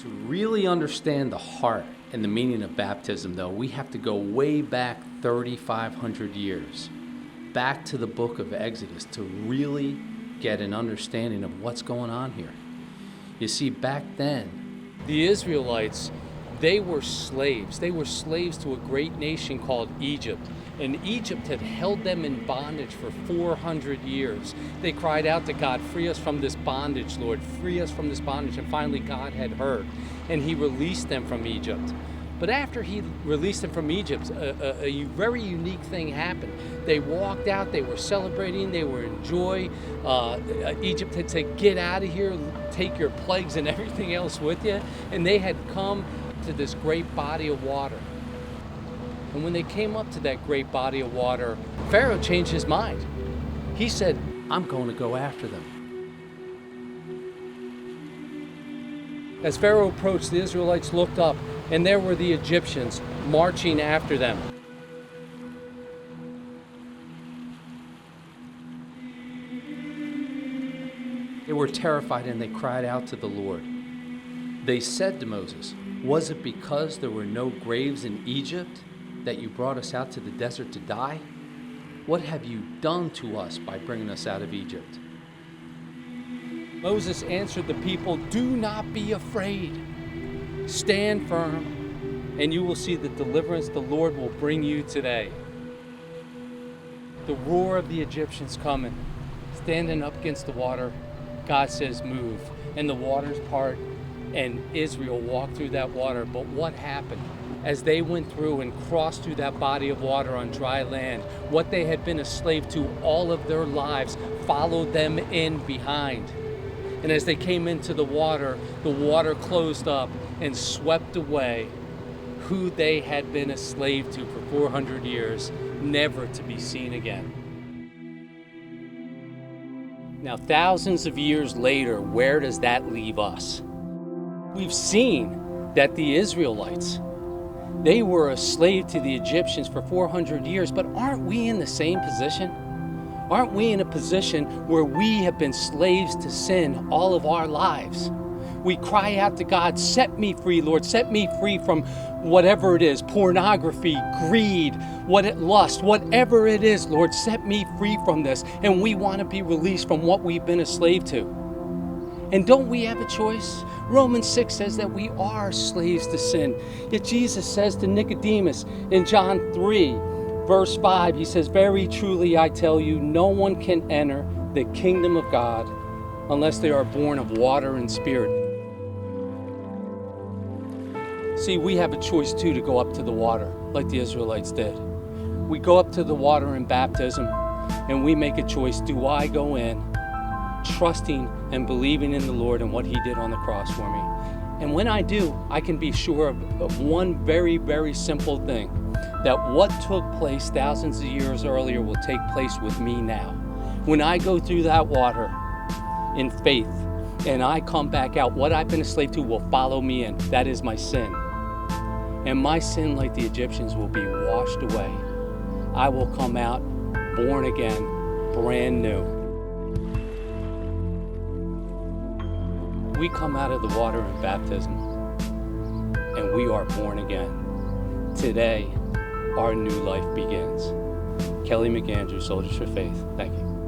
To really understand the heart and the meaning of baptism, though, we have to go way back 3,500 years, back to the book of Exodus, to really get an understanding of what's going on here. You see, back then, the Israelites, they were slaves. They were slaves to a great nation called Egypt. And Egypt had held them in bondage for 400 years. They cried out to God, "Free us from this bondage, Lord. Free us from this bondage." And finally God had heard, and he released them from Egypt. But after he released them from Egypt, a very unique thing happened. They walked out, they were celebrating, they were in joy. Egypt had said, "Get out of here, take your plagues and everything else with you." And they had come to this great body of water. And when they came up to that great body of water, Pharaoh changed his mind. He said, "I'm going to go after them." As Pharaoh approached, the Israelites looked up, and there were the Egyptians marching after them. They were terrified, and they cried out to the Lord. They said to Moses, "Was it because there were no graves in Egypt that you brought us out to the desert to die? What have you done to us by bringing us out of Egypt?" Moses answered the people, "Do not be afraid. Stand firm, and you will see the deliverance the Lord will bring you today." The roar of the Egyptians coming, standing up against the water. God says, "Move," and the waters part, and Israel walked through that water. But what happened? As they went through and crossed through that body of water on dry land, what they had been a slave to all of their lives followed them in behind. And as they came into the water closed up and swept away who they had been a slave to for 400 years, never to be seen again. Now, thousands of years later, where does that leave us? We've seen that the Israelites, they were a slave to the Egyptians for 400 years, but aren't we in the same position? Aren't we in a position where we have been slaves to sin all of our lives? We cry out to God, "Set me free, Lord. Set me free from whatever it is, pornography, greed, lust, whatever it is, Lord, set me free from this." And we want to be released from what we've been a slave to. And don't we have a choice? Romans 6 says that we are slaves to sin. Yet Jesus says to Nicodemus in John 3, verse 5, he says, "Very truly I tell you, no one can enter the kingdom of God unless they are born of water and spirit." See, we have a choice too to go up to the water like the Israelites did. We go up to the water in baptism and we make a choice. Do I go in trusting and believing in the Lord and what he did on the cross for me? And when I do, I can be sure of one very, very simple thing, that what took place thousands of years earlier will take place with me now. When I go through that water in faith and I come back out, what I've been a slave to will follow me in. That is my sin. And my sin, like the Egyptians, will be washed away. I will come out born again, brand new. We come out of the water in baptism and we are born again. Today, our new life begins. Kelly McAndrew, Soldiers for Faith. Thank you.